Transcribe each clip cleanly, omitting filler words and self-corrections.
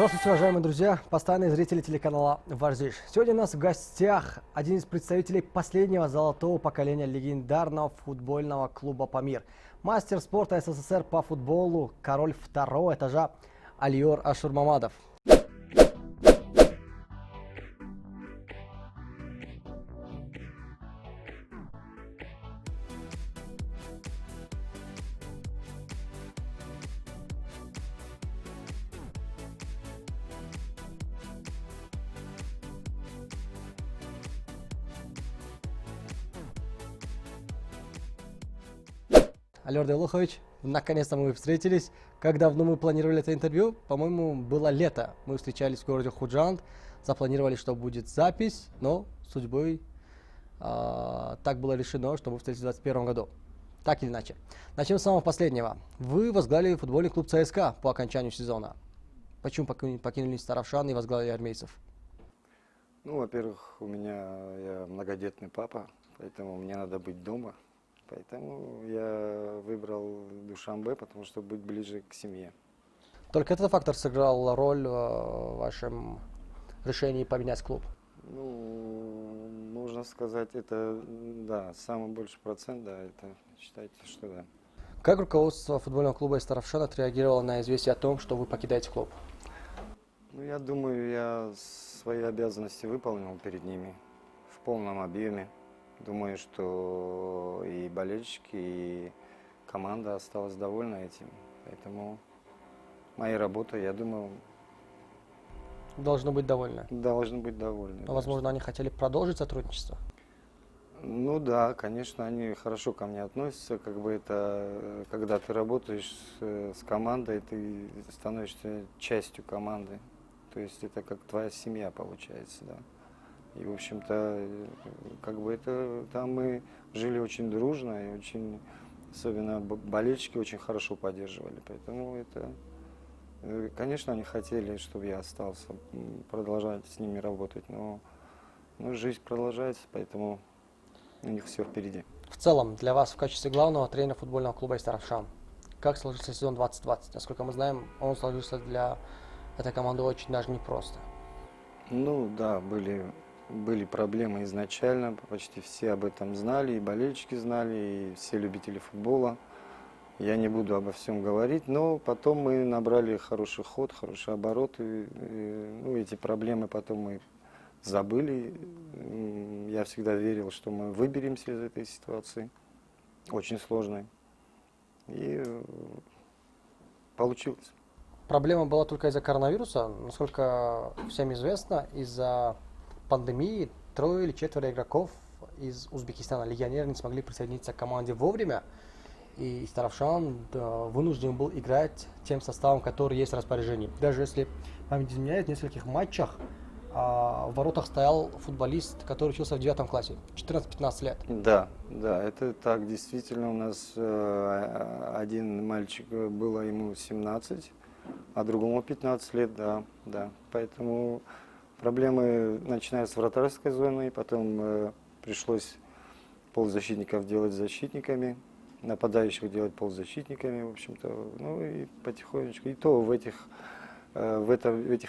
Здравствуйте, уважаемые друзья, постоянные зрители телеканала «Варзиш». Сегодня у нас в гостях один из представителей последнего золотого поколения легендарного футбольного клуба «Памир». Мастер спорта СССР по футболу, король второго этажа Алиор Ашурмамадов. Алиор Делухович, наконец-то мы встретились. Как давно мы планировали это интервью? По-моему, было лето. Мы встречались в городе Худжанд, запланировали, что будет запись, но судьбой так было решено, что мы встретились в 2021 году. Так или иначе. Начнем с самого последнего. Вы возглавили футбольный клуб ЦСКА по окончанию сезона. Почему покинули Старовшан и возглавили армейцев? Ну, во-первых, я многодетный папа, поэтому мне надо быть дома. Поэтому я выбрал Душанбе, потому что быть ближе к семье. Только этот фактор сыграл роль в вашем решении поменять клуб? Ну, можно сказать, это, да, самый большой процент, да, это считайте, что да. Как руководство футбольного клуба из Старовшана отреагировало на известие о том, что вы покидаете клуб? Ну, я думаю, я свои обязанности выполнил перед ними в полном объеме. Думаю, что и болельщики, и команда осталась довольна этим. Поэтому моей работой, я думаю, Должны быть довольны. должны быть довольны. Но, возможно, они хотели продолжить сотрудничество? Ну да, конечно, они хорошо ко мне относятся. Как бы это, когда ты работаешь с командой, ты становишься частью команды. То есть это как твоя семья получается, да. И, в общем-то, как бы это, там мы жили очень дружно, и очень, особенно болельщики очень хорошо поддерживали. Поэтому это, конечно, они хотели, чтобы я остался, продолжать с ними работать, но жизнь продолжается, поэтому у них все впереди. В целом, для вас в качестве главного тренера футбольного клуба из Старовшан, как сложился сезон 2020? Насколько мы знаем, он сложился для этой команды очень даже непросто. Ну да, были проблемы изначально, почти все об этом знали, и болельщики знали, и все любители футбола. Я не буду обо всем говорить, но потом мы набрали хороший ход, хороший оборот, и эти проблемы потом мы забыли. Я всегда верил, что мы выберемся из этой ситуации, очень сложной, и получилось. Проблема была только из-за коронавируса. Насколько всем известно, из-за пандемии 3 или 4 игроков из Узбекистана, легионеры, не смогли присоединиться к команде вовремя. И Старовшан вынужден был играть тем составом, который есть в распоряжении. Даже если память изменяет, в нескольких матчах в воротах стоял футболист, который учился в 9 классе, 14-15 лет. Да, это так, действительно, у нас один мальчик, было ему 17, а другому 15 лет, да. Поэтому проблемы начинаются с вратарской зоны, и потом пришлось полузащитников делать защитниками, нападающих делать полузащитниками, в общем-то, ну и потихонечку. И то в этих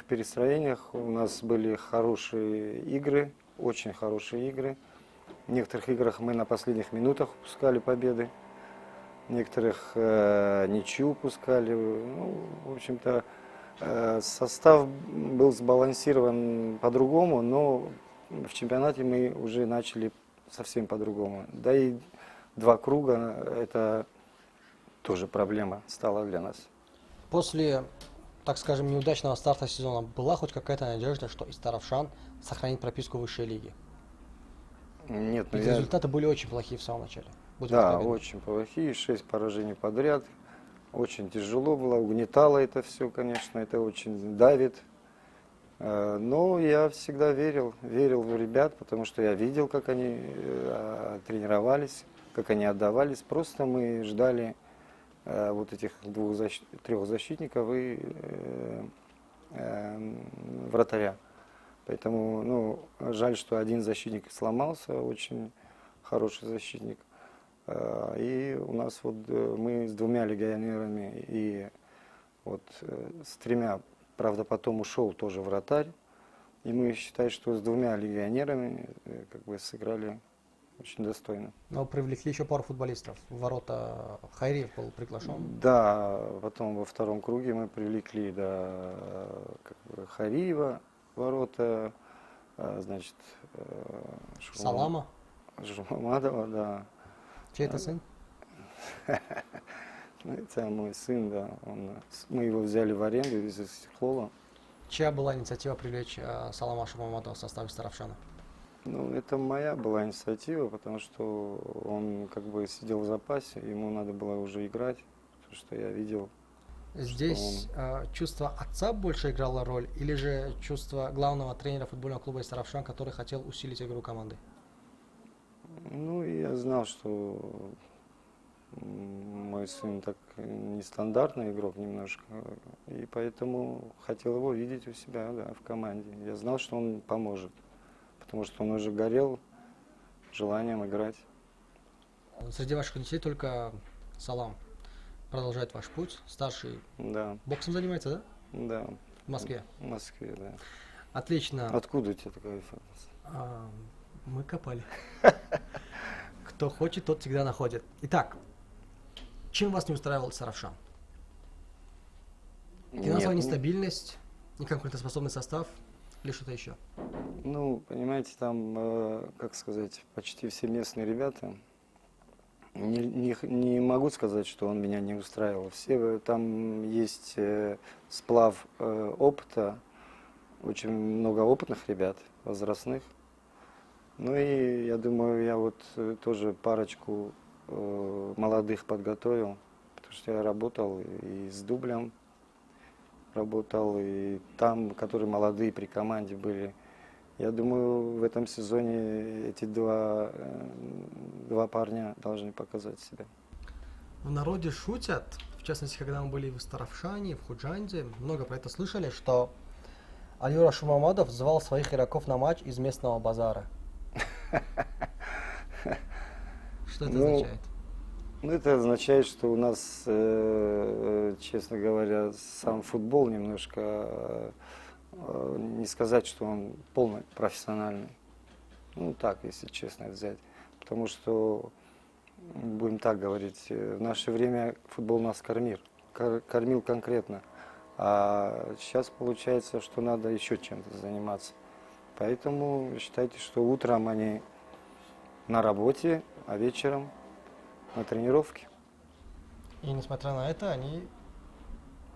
перестроениях у нас были хорошие игры, очень хорошие игры. В некоторых играх мы на последних минутах упускали победы, в некоторых ничью упускали. Ну, в общем-то, состав был сбалансирован по-другому, но в чемпионате мы уже начали совсем по-другому. Да и 2 круга – это тоже проблема стала для нас. После, так скажем, неудачного старта сезона была хоть какая-то надежда, что и Старовшан сохранит прописку высшей лиги? Нет, Ведь результаты были очень плохие в самом начале. Да, очень плохие, 6 поражений подряд. Очень тяжело было, угнетало это все, конечно, это очень давит. Но я всегда верил в ребят, потому что я видел, как они тренировались, как они отдавались. Просто мы ждали вот этих 3 защитников и вратаря. Поэтому, жаль, что один защитник сломался, очень хороший защитник. И у нас мы с 2 легионерами и с 3 Правда, потом ушел тоже вратарь. И мы считаем, что с двумя легионерами как бы сыграли очень достойно. Но привлекли еще пару футболистов. В ворота Хайриев был приглашен. Да, потом во втором круге мы привлекли как бы Хариева в ворота, значит, Салама. Журмамадова, да. Чей это сын? Ну, это мой сын, да. Мы его взяли в аренду из Истеклова. Чья была инициатива привлечь Салама Шурмамадова в составе Старовшана? Ну, это моя была инициатива, потому что он как бы сидел в запасе, ему надо было уже играть, потому что я видел. Здесь чувство отца больше играло роль, или же чувство главного тренера футбольного клуба из Саравшан, который хотел усилить игру команды? Ну, и я знал, что мой сын так нестандартный игрок немножко, и поэтому хотел его видеть у себя, да, в команде. Я знал, что он поможет, потому что он уже горел желанием играть. Среди ваших детей только Салам продолжает ваш путь. Старший Да, боксом занимается, да? да, В Москве. в Москве, да. Отлично. Откуда у тебя такая информация? Мы копали. Кто хочет, тот всегда находит. Итак, чем вас не устраивал Саравшан? Финансовая Нет, нестабильность, неконкурентоспособный состав или что-то еще? ну, понимаете, там, как сказать, почти все местные ребята. Не могу сказать, что он меня не устраивал. Все там есть сплав опыта, очень много опытных ребят, возрастных. Ну и я думаю, я вот тоже парочку молодых подготовил, потому что я работал и с дублем, работал, и там, которые молодые при команде были. Я думаю, в этом сезоне эти два парня должны показать себя. В народе шутят, в частности, когда мы были в Старовшане, в Худжанде, много про это слышали, что Альюра Шурмамадов звал своих игроков на матч из местного базара. Что это означает? Ну, это означает, что у нас, честно говоря, сам футбол немножко, не сказать, что он полный профессиональный. Ну, так, если честно взять. Потому что, будем так говорить, в наше время футбол нас кормил конкретно. А сейчас получается, что надо еще чем-то заниматься. Поэтому считайте, что утром они на работе, а вечером на тренировке. И несмотря на это, они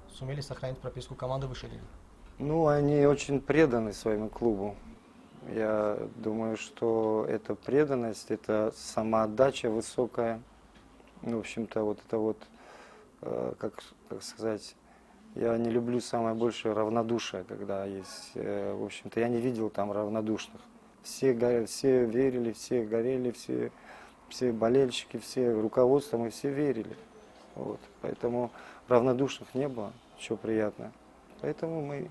сумели сохранить прописку команды высшей лиги. Ну, они очень преданы своему клубу. Я думаю, что эта преданность, это самоотдача высокая. Ну, в общем-то, вот это вот, как сказать, я не люблю самое большее равнодушие, когда есть, в общем-то, я не видел там равнодушных. Все верили, все горели, все болельщики, все руководство, мы все верили. Вот. Поэтому равнодушных не было, что приятно. Поэтому мы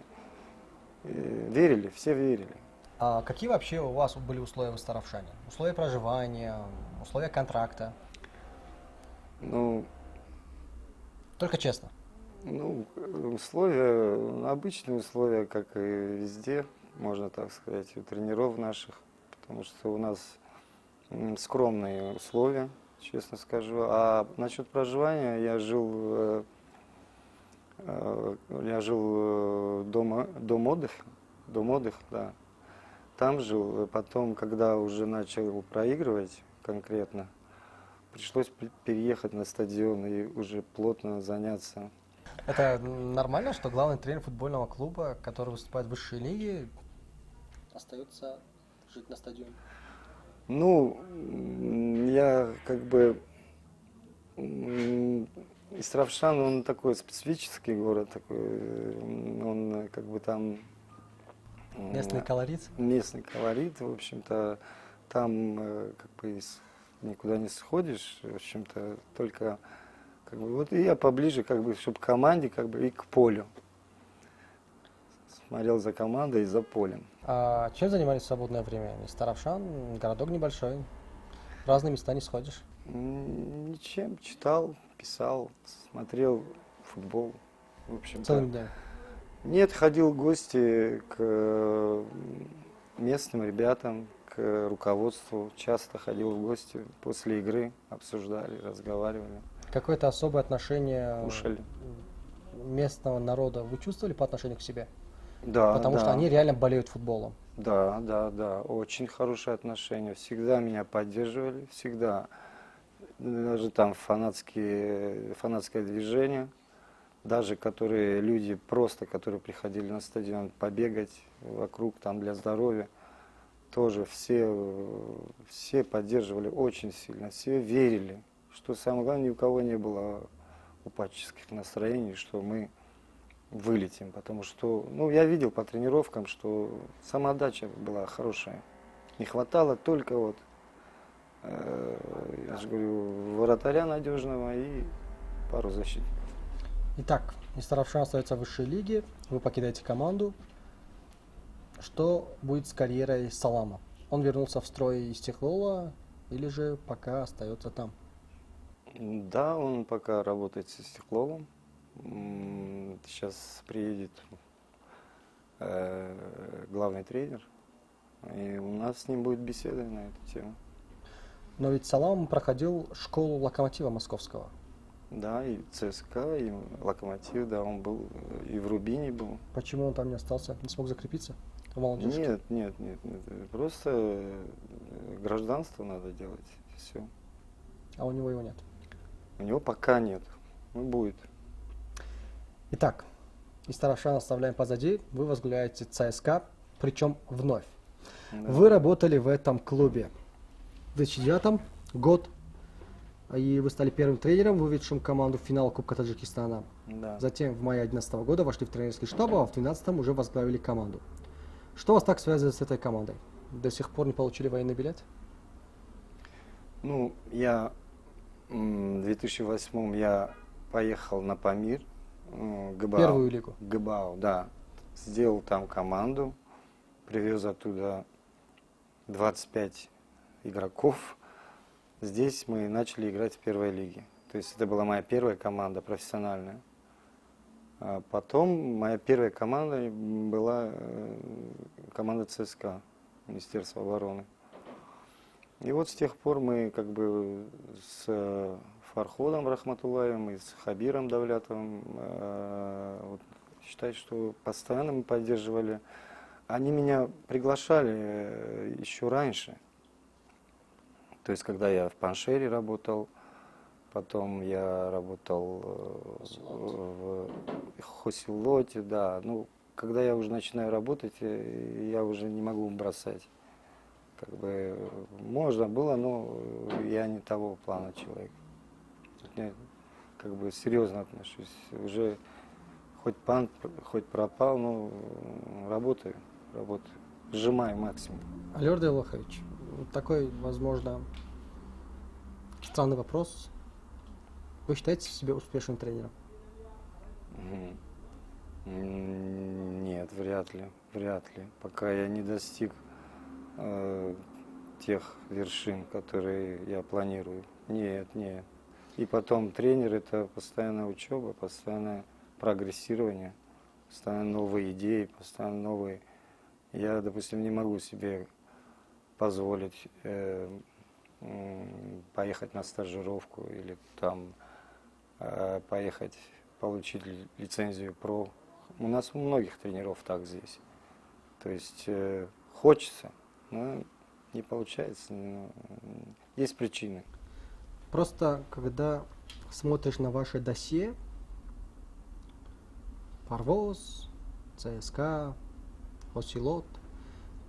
верили, все верили. А какие вообще у вас были условия в Старовшане? Условия проживания, условия контракта? Ну, Только честно. ну, условия, обычные условия, как и везде, можно так сказать, у тренеров наших, потому что у нас скромные условия, честно скажу. А насчет проживания я жил дом отдыха, да. Там жил, потом, когда уже начал проигрывать конкретно, пришлось переехать на стадион и уже плотно заняться. Это нормально, что главный тренер футбольного клуба, который выступает в высшей лиге, остается жить на стадионе? Ну, я как бы... Истравшан, он такой специфический город, такой, он как бы там... Местный колорит? Местный колорит, в общем-то, там как бы никуда не сходишь, в общем-то, только как бы вот и я поближе, как бы, чтобы к команде, как бы и к полю. Смотрел за командой и за полем. А чем занимались в свободное время? Старовшан, городок небольшой, в разные места не сходишь. Ничем, читал, писал, смотрел футбол, в общем-то. Целыми днями. Нет, ходил в гости к местным ребятам, к руководству. Часто ходил в гости после игры, обсуждали, разговаривали, Какое-то особое отношение кушали. местного народа вы чувствовали по отношению к себе? Да, Потому что да, они реально болеют футболом. да, да, да, очень хорошие отношения. Всегда меня поддерживали, всегда. Даже там фанатское движение, даже которые люди просто, которые приходили на стадион побегать вокруг там для здоровья, тоже все поддерживали очень сильно, все верили, что самое главное, ни у кого не было упадческих настроений, что мы вылетим, потому что, ну, я видел по тренировкам, что самоотдача была хорошая. Не хватало только вот, я же говорю, вратаря надежного и пару защитников. Итак, Мистер Равшан остается в высшей лиге, вы покидаете команду. Что будет с карьерой Салама? Он вернулся в строй из Техлола или же пока остается там? Да, он пока работает со Стекловым. Сейчас приедет главный тренер, и у нас с ним будет беседа на эту тему. Но ведь Салам проходил школу Локомотива Московского. Да, и ЦСКА, и Локомотив, да, он был, и в Рубине был. Почему он там не остался, не смог закрепиться в молодежке? Нет, просто гражданство надо делать, все. А у него его нет. У него пока нет, ну будет. Итак, Мистер Равшан оставляем позади. Вы возглавляете ЦСКА, причем вновь. Да. Вы работали в этом клубе в 2009 год, и вы стали первым тренером, выведшим команду в финал Кубка Таджикистана. Да. Затем в мае 2011 года вошли в тренерский штаб, а в 2012 уже возглавили команду. Что вас так связывает с этой командой? До сих пор не получили военный билет? Ну, я в 2008 я поехал на Памир, ГБАУ. Первую лигу. ГБАУ, да. Сделал там команду, привез оттуда 25 игроков. Здесь мы начали играть в первой лиге. То есть это была моя первая команда профессиональная. А потом моя первая команда была команда ЦСКА, Министерства обороны. И вот с тех пор мы как бы с Фарходом Рахматуллаевым и с Хабиром Давлятовым, вот, считаю, что постоянно мы поддерживали. Они меня приглашали еще раньше. То есть, когда я в Паншере работал, потом я работал в Хосилоте, да. Ну, когда я уже начинаю работать, я уже не могу бросать. Как бы можно было, но я не того плана человек. Я как бы серьезно отношусь. Уже хоть пан, хоть пропал, но работаю. Сжимаю максимум. Алёр Делохович, такой, возможно, странный вопрос. Вы считаете себя успешным тренером? Нет, вряд ли. Пока я не достиг тех вершин, которые я планирую. Нет. И потом тренер — это постоянная учеба, постоянное прогрессирование, постоянно новые идеи, постоянно новые. Я, допустим, не могу себе позволить поехать на стажировку или там поехать получить лицензию ПРО. У нас у многих тренеров так здесь. То есть хочется, но не получается. Есть причины. Просто, когда смотришь на ваше досье, Парвоз, ЦСКА, Хосилот,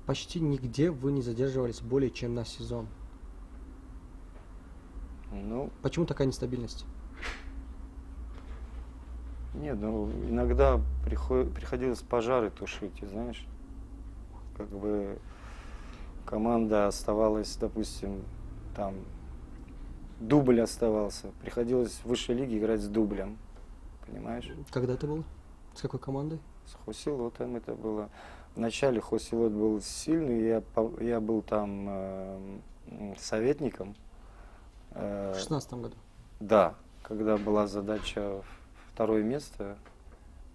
почти нигде вы не задерживались более чем на сезон. Ну, Почему такая нестабильность? нет, ну иногда приходилось пожары тушить, и знаешь, как бы команда оставалась, допустим, там дубль оставался, приходилось в высшей лиге играть с дублем, понимаешь? Когда это было? С какой командой? С Хосилотом это было. Вначале Хосилот был сильный, я был там советником. В 2016 году. Да, когда была задача второе место,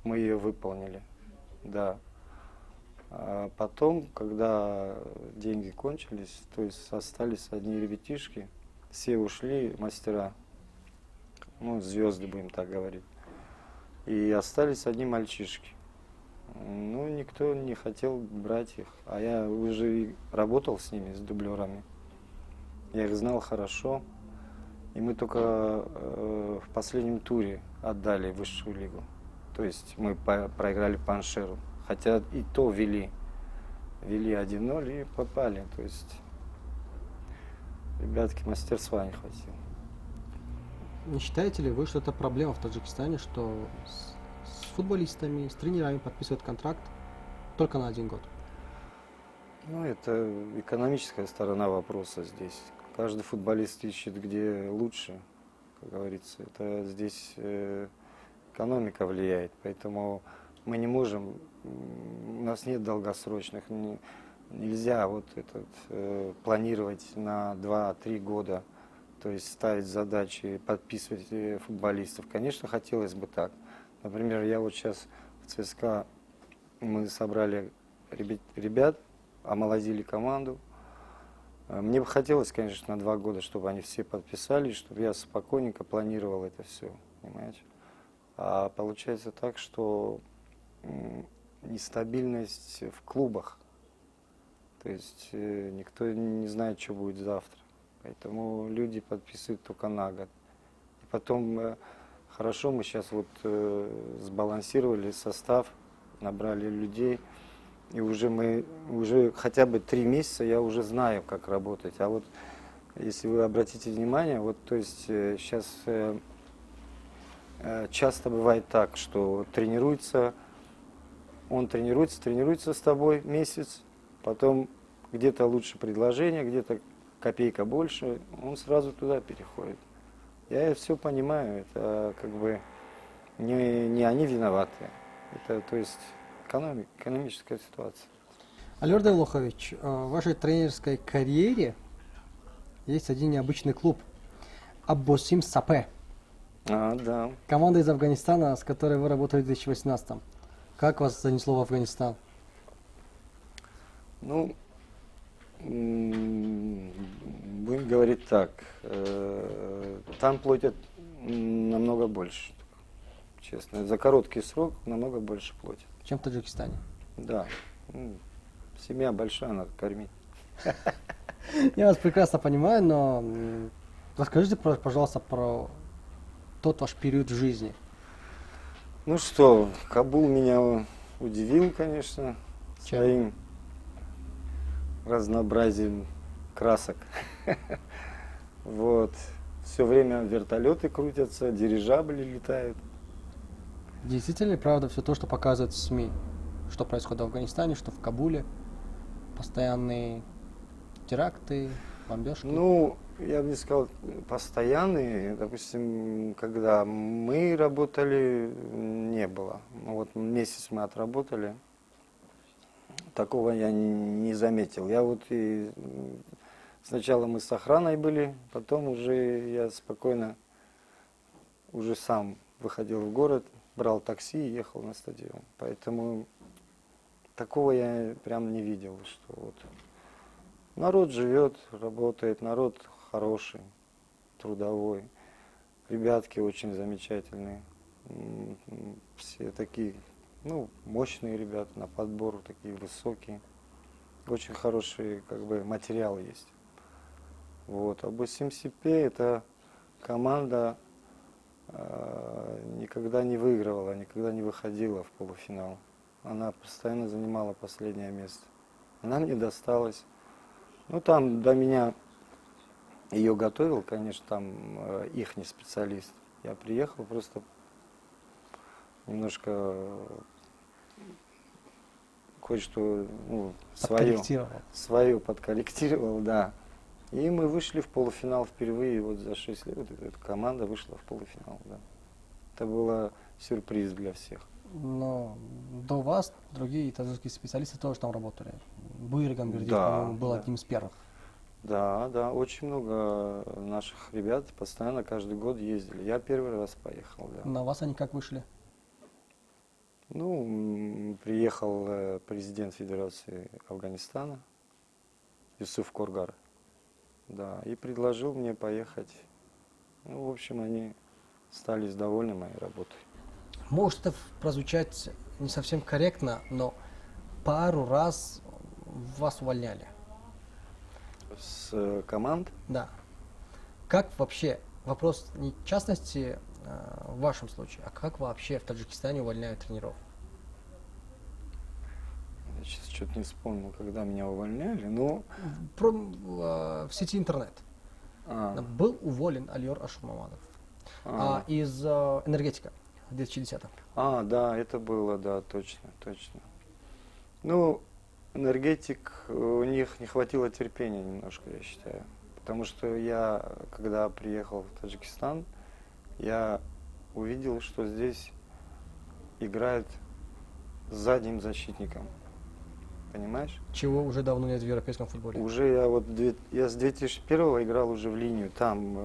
мы ее выполнили. да. А потом, когда деньги кончились, то есть остались одни ребятишки, все ушли, мастера, ну, звезды, будем так говорить. И остались одни мальчишки. Ну, никто не хотел брать их. А я уже и работал с ними, с дублерами. Я их знал хорошо. И мы только в последнем туре отдали высшую лигу. То есть мы проиграли по Аншеру. Хотя и то вели. Вели 1-0 и попали. То есть ребятки мастерства не хватило. Не считаете ли вы, что это проблема в Таджикистане, что с футболистами, с тренерами подписывают контракт только на 1 год? Ну, это экономическая сторона вопроса здесь. Каждый футболист ищет, где лучше, как говорится. Это здесь экономика влияет, поэтому мы не можем, у нас нет долгосрочных, нельзя вот планировать на 2-3 года, то есть ставить задачи, подписывать футболистов. Конечно, хотелось бы так. Например, я вот сейчас в ЦСКА, мы собрали ребят, омолодили команду. Мне бы хотелось, конечно, на 2 года, чтобы они все подписались, чтобы я спокойненько планировал это все, понимаете. А получается так, что нестабильность в клубах. То есть никто не знает, что будет завтра. Поэтому люди подписывают только на год. И потом, хорошо, мы сейчас вот сбалансировали состав, набрали людей. И уже хотя бы 3 месяца я уже знаю, как работать. А вот если вы обратите внимание, вот то есть сейчас часто бывает так, что он тренируется с тобой месяц, потом где-то лучше предложение, где-то копейка больше, он сразу туда переходит. Я все понимаю, это как бы не они виноваты. Это, то есть, экономическая ситуация. Алёр Давлохович, в вашей тренерской карьере есть один необычный клуб – Аббосим Сапе. Да. Команда из Афганистана, с которой вы работали в 2018. Как вас занесло в Афганистан? Ну, будем говорить так, там платят намного больше, честно. За короткий срок намного больше платят. Чем в Таджикистане? Да. Семья большая, надо кормить. Я вас прекрасно понимаю, но расскажите, пожалуйста, про тот ваш период в жизни. Ну что, Кабул меня удивил, конечно, Чем? своим разнообразием красок. Вот. Все время вертолеты крутятся, дирижабли летают. Действительно ли правда все то, что показывают в СМИ? Что происходит в Афганистане, что в Кабуле? Постоянные теракты, бомбежки? Ну, я бы не сказал постоянные. Допустим, когда мы работали, не было. Ну, вот месяц мы отработали. Такого я не заметил. Я вот и сначала мы с охраной были, потом уже я спокойно уже сам выходил в город, брал такси и ехал на стадион. Поэтому такого я прям не видел, что вот народ живет, работает, народ хороший, трудовой, ребятки очень замечательные, все такие, ну, мощные ребята, на подбор такие высокие, очень хороший, как бы, материал есть. Вот, Аббосим Сапе — это команда никогда не выигрывала, никогда не выходила в полуфинал. Она постоянно занимала последнее место. Нам не досталось. Ну, там до меня ее готовил, конечно, там ихний специалист. Я приехал, просто немножко кое-что, ну, свое подкорректировал, да. И мы вышли в полуфинал впервые, вот за 6 лет вот эта команда вышла в полуфинал, да. Это было сюрприз для всех. Но до вас другие таджикские специалисты тоже там работали. Буйрган Бердиев, Да, по-моему, был да. одним из первых. Да, да, очень много наших ребят постоянно каждый год ездили. Я первый раз поехал, да. На вас они как вышли? Ну, приехал президент Федерации Афганистана Юсуф Коргар, да, и предложил мне поехать. Ну, в общем, они остались довольны моей работой. Может это прозвучать не совсем корректно, но пару раз вас увольняли. С команд? Да. Как вообще, вопрос не в частности в вашем случае, а как вообще в Таджикистане увольняют тренеров? Я сейчас что-то не вспомнил, когда меня увольняли, но... В сети интернет А, был уволен Алиор Ашурмамадов а, из энергетика в 2010-м. да, это было, да, точно, точно. Ну, энергетик, у них не хватило терпения немножко, я считаю. Потому что я, когда приехал в Таджикистан, я увидел, что здесь играют с задним защитником. Понимаешь? Чего уже давно нет в европейском футболе. Уже я вот я с 2001 играл уже в линию там,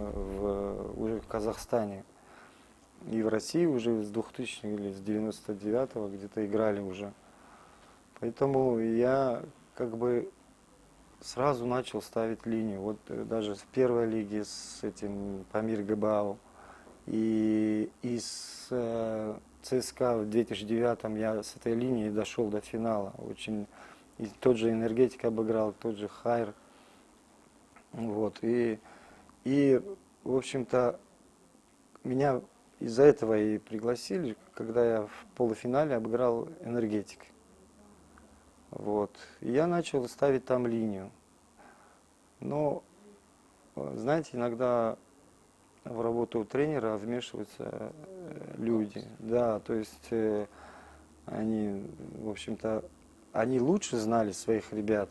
уже в Казахстане. И в России уже с 2000 или с 99-го где-то играли уже. Поэтому я как бы сразу начал ставить линию. Вот даже в первой лиге с этим Памир Габау и с ЦСКА в 2009-м я с этой линии дошел до финала. Очень, и тот же Энергетик обыграл, тот же Хайр. Вот, и в общем-то, меня из-за этого и пригласили, когда я в полуфинале обыграл Энергетик. Вот. И я начал ставить там линию. Но, знаете, иногда в работу тренера вмешиваются люди. Да, то есть они, в общем-то, они лучше знали своих ребят.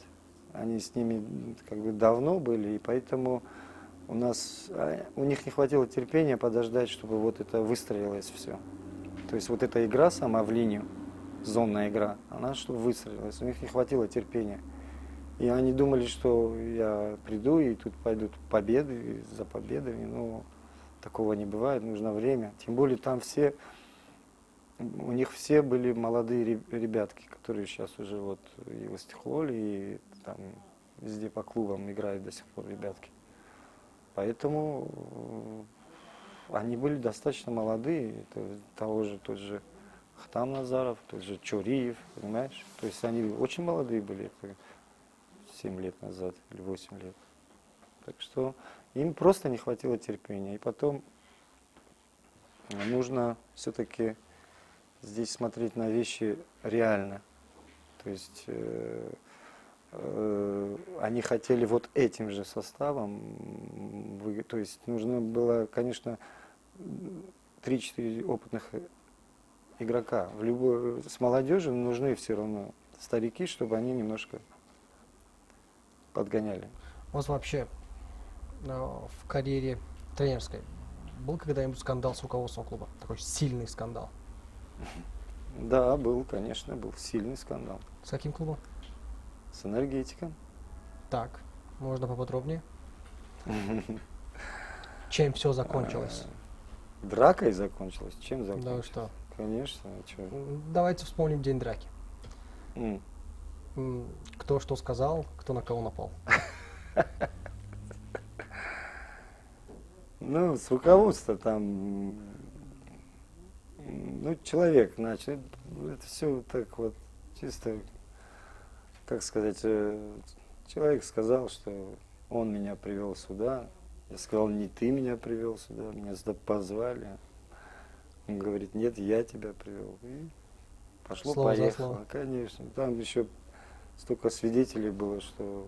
Они с ними как бы давно были, и поэтому у них не хватило терпения подождать, чтобы вот это выстроилось все. То есть вот эта игра сама в линию, зонная игра, она чтобы выстроилась, у них не хватило терпения. И они думали, что я приду и тут пойдут победы за победами, но такого не бывает, нужно время. Тем более там у них все были молодые ребятки, которые сейчас уже вот и в Истихлоле, и там везде по клубам играют до сих пор ребятки. Поэтому они были достаточно молодые. Это тот же Хтам Назаров, тот же Чориев, понимаешь? То есть они очень молодые были, это 7 лет назад или 8 лет. Так что им просто не хватило терпения. И потом нужно все-таки здесь смотреть на вещи реально. То есть они хотели вот этим же составом, то есть нужно было, конечно, 3-4 опытных игрока. С молодежью нужны все равно старики, чтобы они немножко подгоняли. У вас вообще в карьере тренерской был когда-нибудь скандал с руководством клуба? Такой сильный скандал. Да, был, конечно, был сильный скандал. С каким клубом? С Энергетиком. Так, можно поподробнее? Чем все закончилось? Дракой закончилось? Чем Да закончилось? вы что? Конечно, а чё? Давайте вспомним день драки. М. Кто что сказал, кто на кого напал. Ну, с руководства там, ну, человек начал. Это все так вот, чисто, как сказать, человек сказал, что он меня привел сюда. Я сказал, не ты меня привел сюда, меня сюда позвали. Он говорит, нет, я тебя привел. И Слово за пошло-поехало, слово. конечно. Там еще столько свидетелей было, что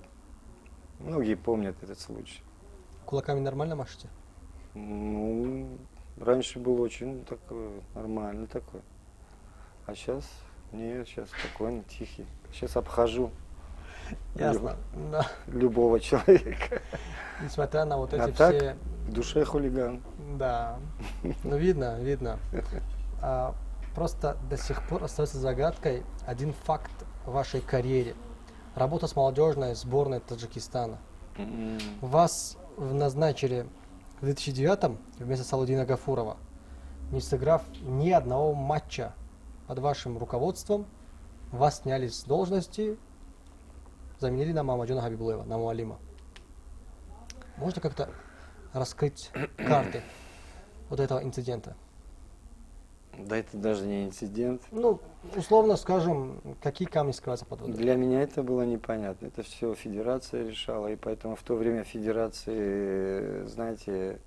многие помнят этот случай. Кулаками нормально машете? Ну, раньше был очень такой, нормально такой. А сейчас, нет, сейчас спокойно, тихий. Сейчас обхожу Ясно. Да. любого человека. Несмотря на вот А эти так, все... в душе хулиган. Да. Ну, видно, видно. Просто до сих пор остается загадкой один факт в вашей карьере. Работа с молодежной сборной Таджикистана. Вас назначили в 2009-м вместо Салудина Гафурова, не сыграв ни одного матча под вашим руководством вас сняли с должности, заменили на Мамаджона Хабибулаева, на Муалима. Можно как-то раскрыть карты вот этого инцидента? Да это даже не инцидент. Ну, условно скажем, какие камни скрываются под водой? Для меня это было непонятно. Это все федерация решала, и поэтому в то время федерации, знаете,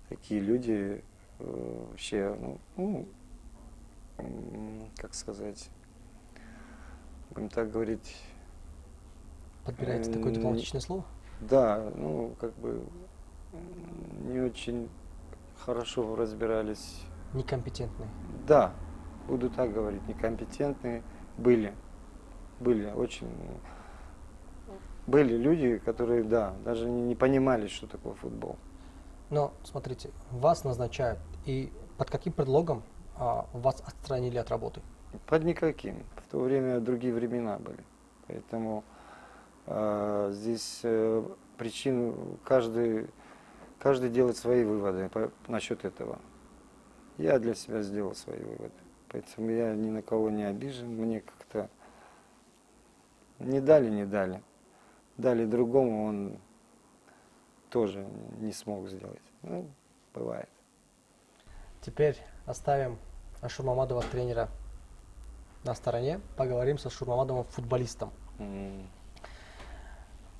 такие люди вообще, как сказать, будем так говорить, Подбираете такое дипломатичное слово? да, как бы не очень хорошо разбирались. Некомпетентные. Да, буду так говорить, некомпетентные были очень, были люди, которые, да, даже не понимали, что такое футбол. Но, смотрите, вас назначают, и под каким предлогом вас отстранили от работы? Под никаким. В то время другие времена были. Поэтому здесь причин каждый делает свои выводы насчет этого. Я для себя сделал свои выводы. Поэтому я ни на кого не обижен. Мне как-то не дали. Дали другому, он тоже не смог сделать. Бывает. Теперь оставим Ашурмамадова тренера на стороне, поговорим со Шурмамадовым футболистом.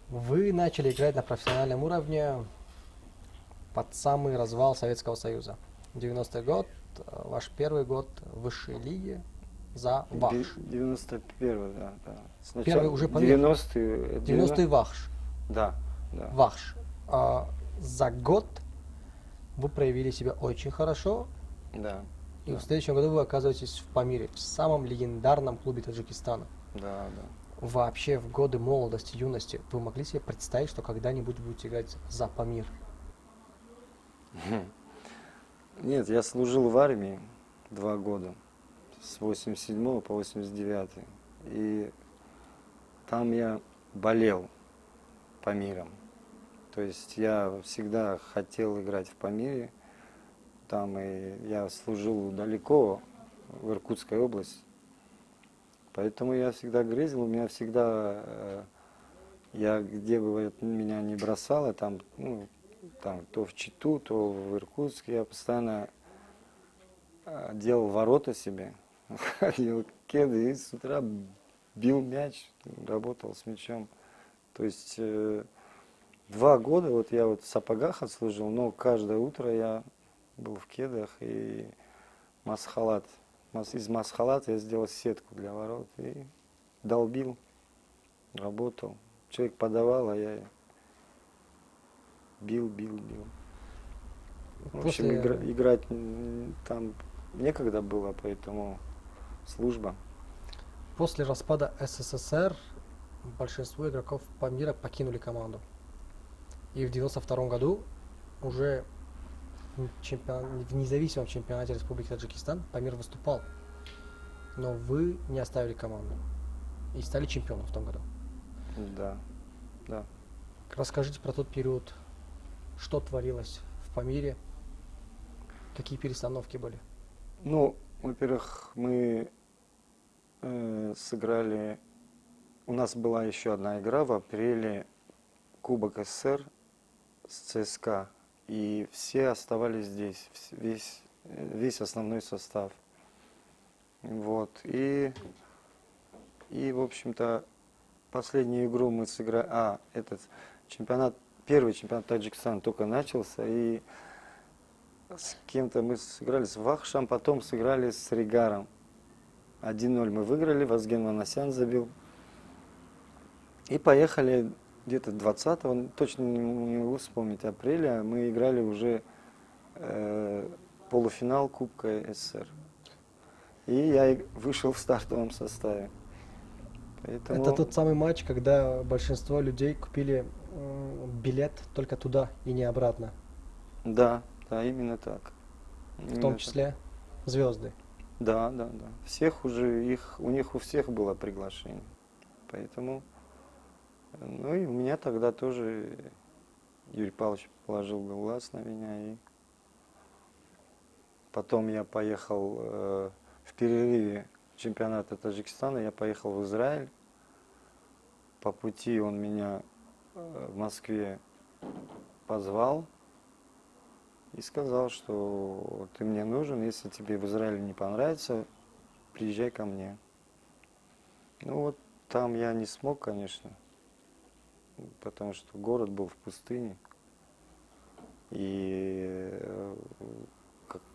Вы начали играть на профессиональном уровне под самый развал Советского Союза. 90-й год, ваш первый год в высшей лиге за Вахш. 91-й, да. Сначала Первый уже помимо. 90-й. 90-й Вахш. Да. Вахш. За год вы проявили себя очень хорошо. Да. И в следующем году вы оказываетесь в Памире, в самом легендарном клубе Таджикистана. Да. Вообще в годы молодости, юности вы могли себе представить, что когда-нибудь будете играть за Памир? Нет, я служил в армии 2 года, с 87 по 89. И там я болел Памиром. То есть я всегда хотел играть в Памире. Там и я служил далеко, в Иркутской области. Поэтому я всегда грезил, у меня всегда, я где бы меня не бросало, там то в Читу, то в Иркутске, я постоянно делал ворота себе, ходил кеды и с утра бил мяч, работал с мячом. То есть 2 года вот я в сапогах отслужил, но каждое утро я был в кедах и масхалат. Из масхалата я сделал сетку для ворот и долбил, работал. Человек подавал, а я бил. В общем, играть там некогда было, поэтому служба. После распада СССР большинство игроков Памира покинули команду. И в 92 году уже в независимом чемпионате Республики Таджикистан Памир выступал. Но вы не оставили команду и стали чемпионом в том году. Да. Расскажите про тот период, что творилось в Памире, какие перестановки были. Во-первых, мы сыграли, у нас была еще одна игра в апреле, Кубок СССР с ЦСКА. И все оставались здесь, весь основной состав. Вот. И в общем-то, последнюю игру мы сыграли. Первый чемпионат Таджикистана только начался, и с кем-то мы сыграли с Вахшем, потом сыграли с Ригаром. 1-0 мы выиграли, Вазген Манасян забил. И поехали где-то 20-го, точно не могу вспомнить, апреля, мы играли уже полуфинал Кубка СССР. И я вышел в стартовом составе. Поэтому... Это тот самый матч, когда большинство людей купили билет только туда и не обратно. Да, именно так. В том числе звезды. Да. Всех уже, у них у всех было приглашение. Поэтому... и у меня тогда тоже Юрий Павлович положил глаз на меня. И потом я поехал в перерыве чемпионата Таджикистана я поехал в Израиль. По пути он меня в Москве позвал и сказал, что ты мне нужен, если тебе в Израиле не понравится, приезжай ко мне. Ну вот там я не смог, конечно, потому что город был в пустыне. И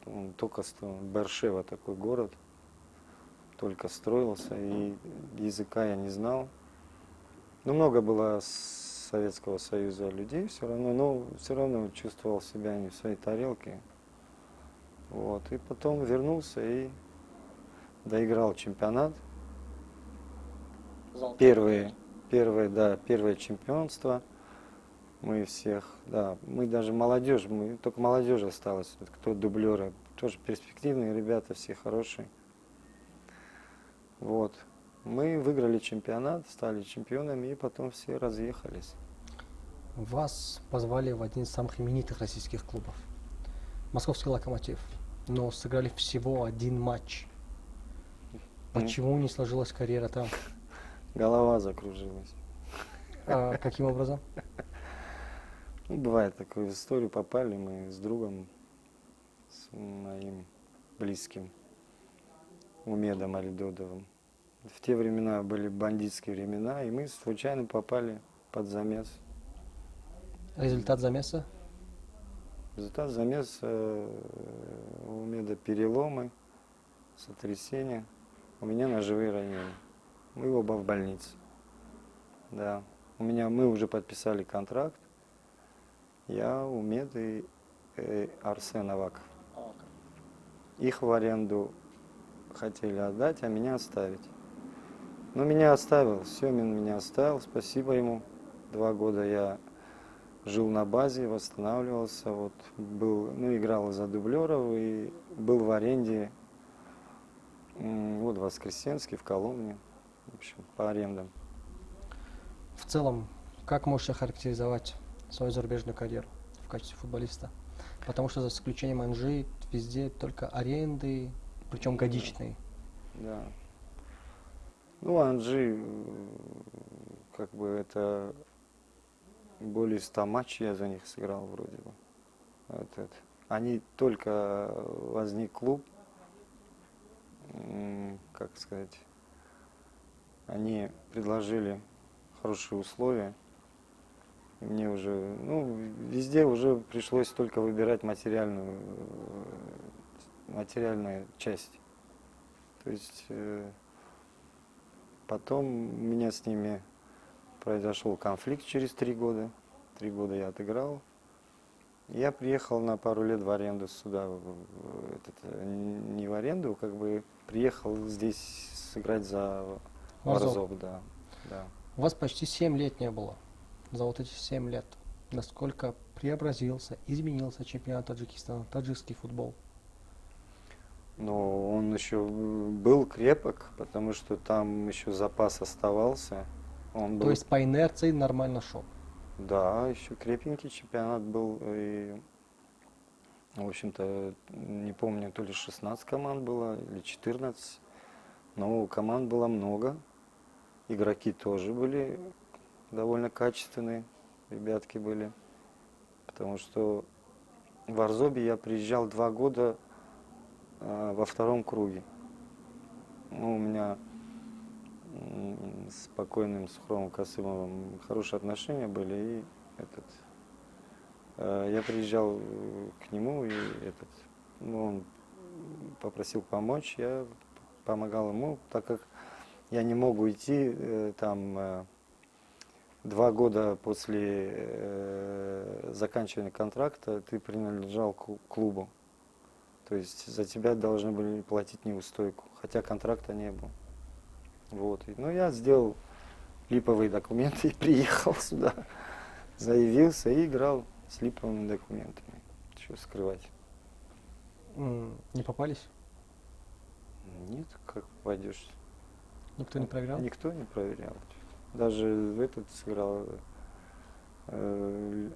Беэр-Шева такой город, только строился, и языка я не знал. Ну, много было с Советского Союза людей все равно, но все равно чувствовал себя не в своей тарелке. Вот. И потом вернулся и доиграл чемпионат. Первое чемпионство. Мы всех, да, мы даже молодежь, только молодежь осталась, кто дублеры, тоже перспективные ребята, все хорошие. Вот. Мы выиграли чемпионат, стали чемпионами, и потом все разъехались. Вас позвали в один из самых именитых российских клубов. Московский «Локомотив». Но сыграли всего один матч. Почему не сложилась карьера там? Голова закружилась. А каким образом? Ну, бывает такое, в историю попали мы с другом, с моим близким, Умедом Алидодовым. В те времена были бандитские времена, и мы случайно попали под замес. Результат замеса? Результат замеса у Умеда переломы, сотрясения, у меня ножевые ранения. Мы оба в больнице. Да. Мы уже подписали контракт. Я, Умед и Арсен Аваков. Их в аренду хотели отдать, а меня оставить. Но меня оставил, Семин меня оставил, спасибо ему. 2 года я жил на базе, восстанавливался, вот, играл за дублеров и был в аренде в Воскресенске, в Коломне, в общем, по арендам. В целом, как можешь охарактеризовать свою зарубежную карьеру в качестве футболиста? Потому что за исключением Анжи везде только аренды, причем годичные. Да. Ну, Анжи, это более 100 матчей я за них сыграл вроде бы. Они только возник клуб, они предложили хорошие условия. И мне уже, везде уже пришлось только выбирать материальную часть. То есть потом у меня с ними произошел конфликт через 3 года. 3 года я отыграл. Я приехал на пару лет в аренду сюда, не в аренду, приехал здесь сыграть за Варзов, да. У вас почти 7 лет не было. За вот эти 7 лет насколько преобразился, изменился чемпионат Таджикистана, таджикский футбол? Но он еще был крепок, потому что там еще запас оставался. То есть по инерции нормально шел? Да, еще крепенький чемпионат был. И, в общем-то, не помню, то ли 16 команд было, или 14. Но команд было много. Игроки тоже были довольно качественные, ребятки были. Потому что в Арзобе я приезжал 2 года во 2-м круге. У меня с покойным Сухровым Касымовым хорошие отношения были, и я приезжал к нему, и он попросил помочь, я помогал ему, так как я не мог уйти 2 года после заканчивания контракта ты принадлежал к клубу. То есть за тебя должны были платить неустойку, хотя контракта не было. Вот. Я сделал липовые документы и приехал сюда. Заявился и играл с липовыми документами. Что скрывать? Не попались? Нет, как пойдешь. Никто не проверял? Никто не проверял. Даже в этот сыграл то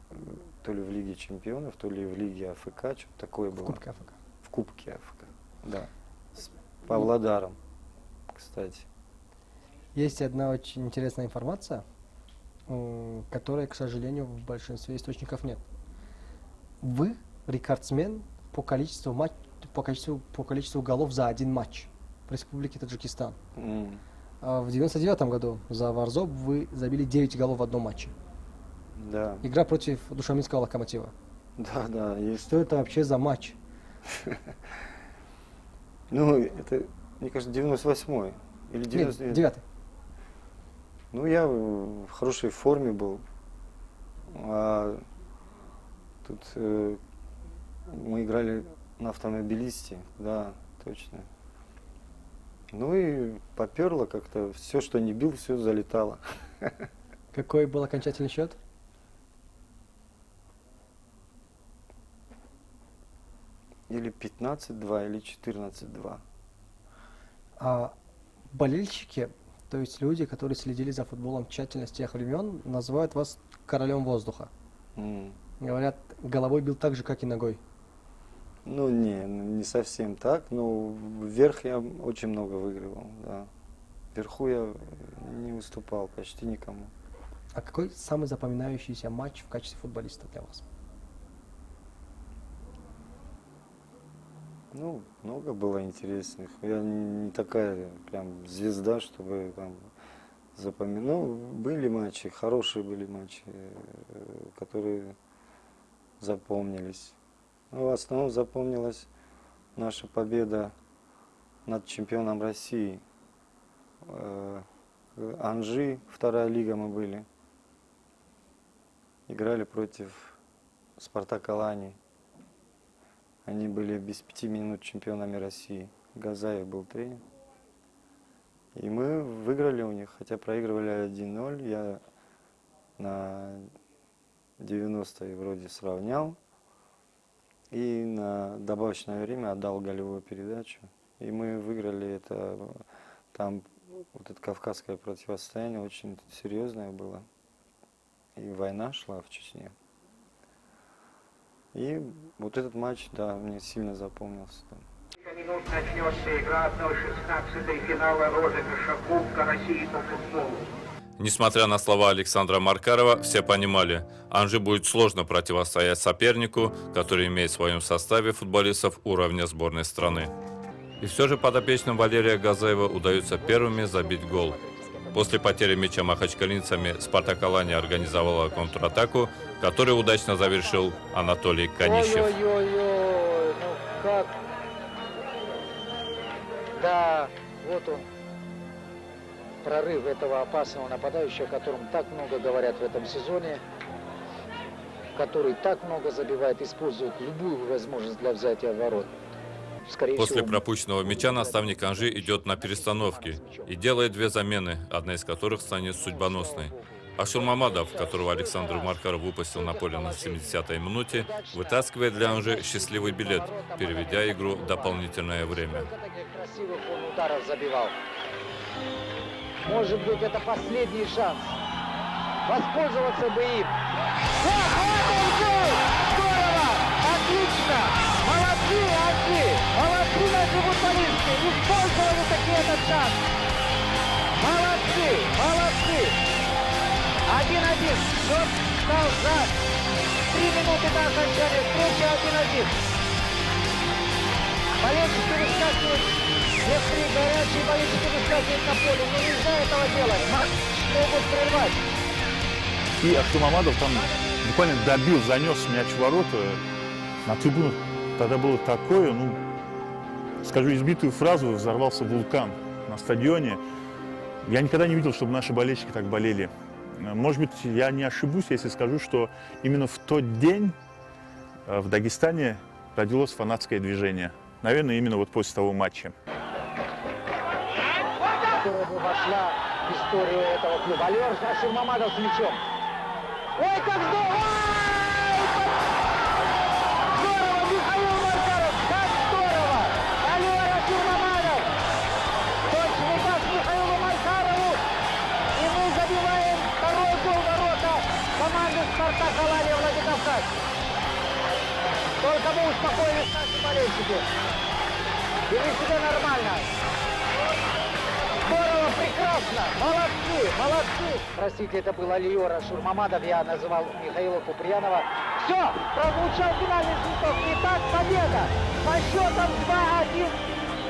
ли в Лиге Чемпионов, то ли в Лиге АФК, что-то такое было. В Кубке АФК. В Кубке АФК, да. С Павлодаром. кстати. Есть одна очень интересная информация, которой, к сожалению, в большинстве источников нет. Вы рекордсмен по количеству по количеству голов за один матч в Республике Таджикистан. В 99 году за Варзоб вы забили 9 голов в одном матче. Да, Игра против Душанбинского Локомотива. да, есть. Что это вообще за матч? Ну, это, мне кажется, 98-й или 99-й. 9. Ну, я в хорошей форме был. А тут мы играли на автомобилисте, да, точно. Ну и поперло как-то, все, что не бил, все залетало. Какой был окончательный счет? Или 15-2, или 14-2. А болельщики, то есть люди, которые следили за футболом тщательно с тех времен, называют вас королем воздуха. Говорят, головой бил так же, как и ногой. Ну, не совсем так, но вверх я очень много выигрывал, да. Вверху я не выступал почти никому. А какой самый запоминающийся матч в качестве футболиста для вас? Ну, много было интересных. Я не такая прям звезда, чтобы там запоминать. Ну, были матчи, хорошие были матчи, которые запомнились. Ну, в основном запомнилась наша победа над чемпионом России. Анжи, 2-я лига мы были. Играли против Спартак Алании. Они были без 5 минут чемпионами России. Газаев был тренер. И мы выиграли у них, хотя проигрывали 1-0. Я на 90-й вроде сравнял. И на добавочное время отдал голевую передачу. И мы выиграли это. Там вот это кавказское противостояние очень серьезное было. И война шла в Чечне. И вот этот матч, да, мне сильно запомнился. Минут начнется игра 1/16 финала розыгрыша Кубка России по футболу. Несмотря на слова Александра Маркарова, все понимали, Анжи будет сложно противостоять сопернику, который имеет в своем составе футболистов уровня сборной страны. И все же подопечным Валерия Газаева удается первыми забить гол. После потери мяча махачкалинцами «Спартак Алания» организовала контратаку, которую удачно завершил Анатолий Канищев. Ой-ой-ой, ну как? Да, вот он. Прорыв этого опасного нападающего, о котором так много говорят в этом сезоне, который так много забивает, использует любую возможность для взятия ворот. Скорее После всего, пропущенного мяча наставник Анжи идет на перестановки и делает 2 замены, одна из которых станет судьбоносной. Ашур Мамадов, которого Александр Маркаров выпустил на поле на 70-й минуте, вытаскивает для Анжи счастливый билет, переведя игру в дополнительное время. сколько таких красивых он ударов забивал. Может быть, это последний шанс. Воспользоваться бы им. Вот он гол! Здорово! Отлично! Молодцы, Анжи! Молодцы наши футболисты! Использовали таки этот шанс! Молодцы! Молодцы! 1-1. Счет стал за 3 минуты до окончания встречи 1-1. Болельщики выскакивают, некоторые горячие болельщики выскакивают на поле, но нельзя этого делать. Матч могут прервать. И Ашур Мамадов там буквально добил, занес мяч в ворота. На трибунах тогда было такое, ну, скажу избитую фразу, взорвался вулкан на стадионе. Я никогда не видел, чтобы наши болельщики так болели. Может быть, я не ошибусь, если скажу, что именно в тот день в Дагестане родилось фанатское движение. Наверное, именно вот после того матча. Которая бы вошла в историю этого клуба. Ашур Мамадов с мячом. Ой, как здорово! Здорово, Михаил Маркаров! Как здорово! Ашур Мамадов! Точный пас Михаилу Маркарову! И мы забиваем второй гол ворота команды «Спартак Алания» Владикавказ. Только мы успокоились, наши болельщики. Вели себя нормально. прекрасно! Молодцы! Молодцы! Простите, это был Алиора Шурмамадов, я называл Михаила Куприянова. Все! Прозвучал финальный свисток. Итак, победа! Со счетом 2-1.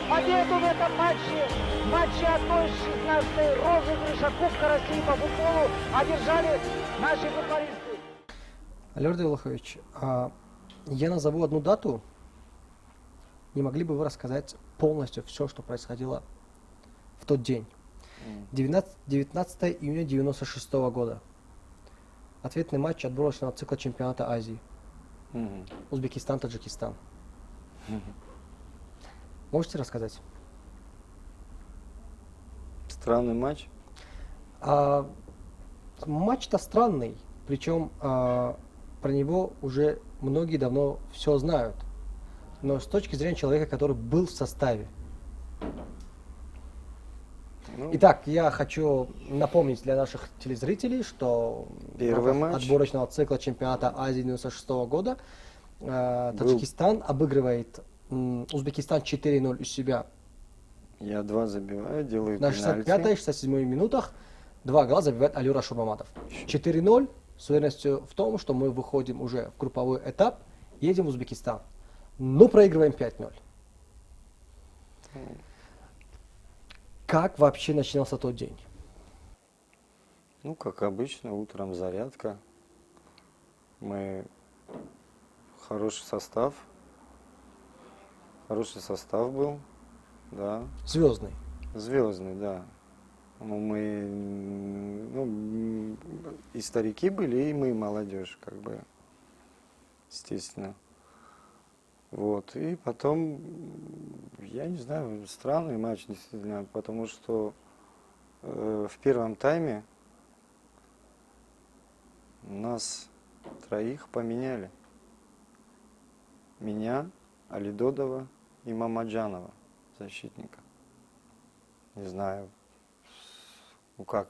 Победу в этом матче одной из 16-й розыгрыша Кубка России по футболу одержали наши футболисты. Алёр Давлахович, я назову одну дату. Не могли бы вы рассказать полностью все, что происходило в тот день? 19 июня 1996 года. Ответный матч отборочного цикла чемпионата Азии. Узбекистан-Таджикистан. Можете рассказать? Странный матч. Матч-то странный, причем про него уже многие давно все знают. Но с точки зрения человека, который был в составе. Ну, Итак, я хочу напомнить для наших телезрителей, что Первый в рамках матч. отборочного цикла чемпионата Азии 1996 года Таджикистан обыгрывает Узбекистан 4-0 у себя. я 2 забиваю, делаю На пенальти. 65-67 минутах 2 гола забивает Алиора Шурмамадов. 4-0 с уверенностью в том, что мы выходим уже в групповой этап, едем в Узбекистан. Но проигрываем 5-0. Как вообще начинался тот день? Ну, как обычно, утром зарядка. Мы хороший состав. Хороший состав был, да. Звездный. Звездный, да. Ну, мы, и старики были, и мы молодежь, как бы, естественно. Вот, и потом, я не знаю, странный матч, действительно, потому что в первом тайме нас троих поменяли. Меня, Алидодова и Мамаджанова, защитника. Не знаю, ну как.